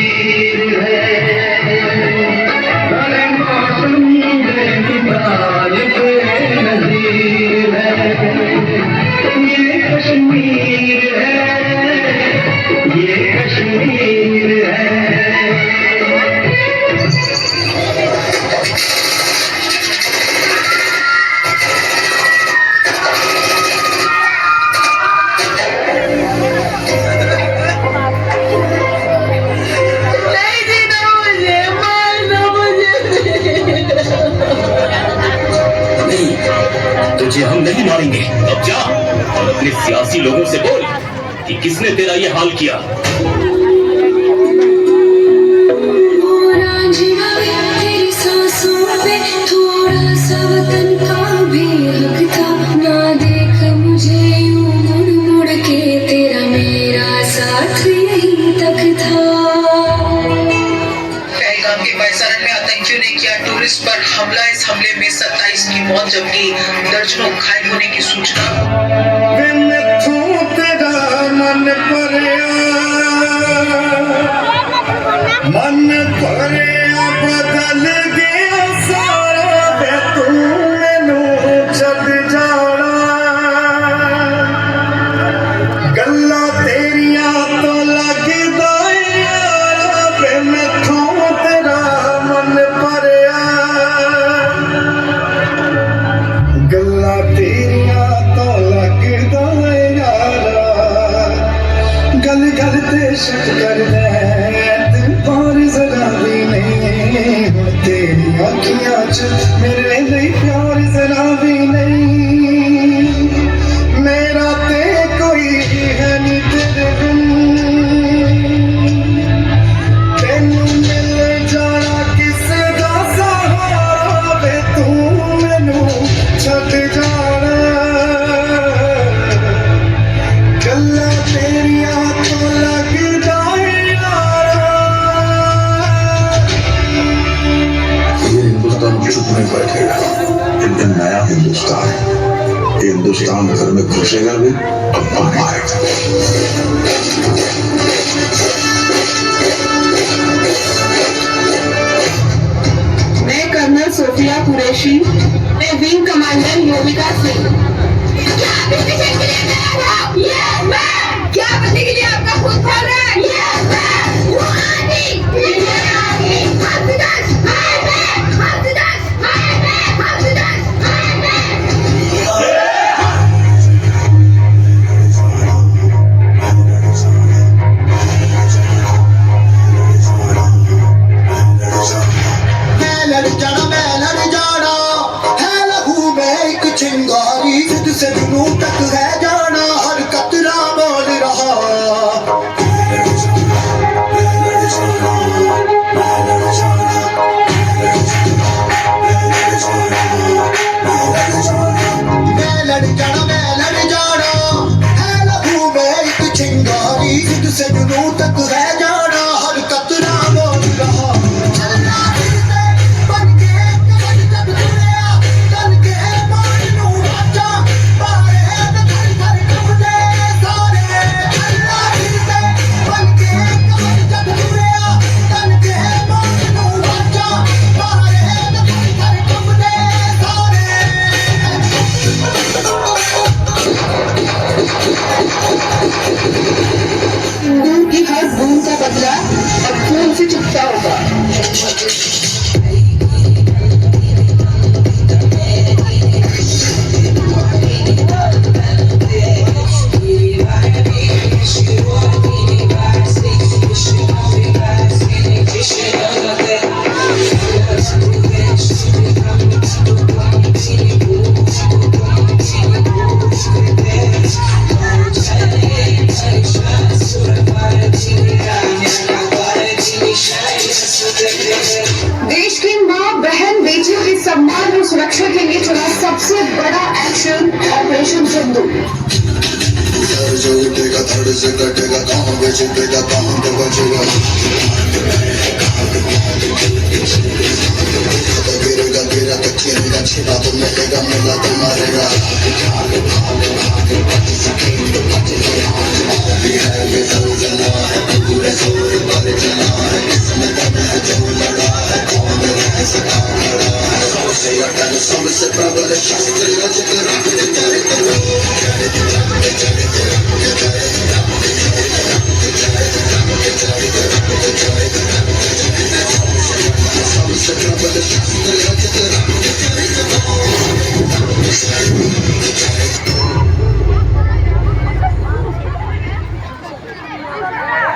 कश्मीर है, हर मौसम बेमिसाल बेनज़ीर है। ये कश्मीर है, ये कश्मीर है। तुझे हम नहीं मारेंगे। अब जा और अपने सियासी लोगों से बोल कि किसने तेरा ये हाल किया। तेरी सांसों पे थोड़ा सा वतन का भी हक था। ना देख मुझे यूं मुड़ मुड़ के, तेरा मेरा साथ यहीं तक था। पहलगाम के बैसारन में आतंकियों ने किया टूरिस्ट पर हमला। इस हमले में 27 की मौत जबकि दर्जनों घायल होने की सूचना। मन भरिया बदल गया सारा, वे तू मैनू छड्ड जाना। गल्लां तेरियां तो लगदा यारा, वे मैथों तेरा मन भरिया। गल्लां तेरियां तो लगदा यारा, गल गल ते शक करदा अखियां च मेरे लिए प्यार जरा भी नहीं। मेरा ते कोई है नहीं तेरे बिन, तेनू मिल जाना किसे दा सहारा, वे तू मैनू छड्ड जाना। गल्लां तेरियां तो लगदा चुप नहीं बैठेगा। एक दिन नया हिंदुस्तान घर में घुसेगा भी और मारेगा। मैं कर्नल सोफिया कुरैशी, मैं विंग कमांडर योगिता सिंह। क्या बनने के लिए आपका खून खोल रहा है? चिंगारी से जुनू तक है जाना, हर कतरा बोल रहा। मैं लड़ जाना है लहू में एक चिंगारी से जुनू तक है जाना, हर कतरा बोल रहा। की हर बूंद का बदला अब खून से चुकता होगा। देश की मां बहन बेटियों के सम्मान और सुरक्षा के लिए चला सबसे बड़ा एक्शन ऑपरेशन सिंधु। जो उठेगा धड़ से कटेगा, कहाँ बेचेगा कहाँ पे बचेगा। गिरेगा गिरा तो खेलेगा, छिपा तो मिलेगा, मिला तो मारेगा। पूरे जोर पर चला है। सबसे प्रबल शस्त्र अजगर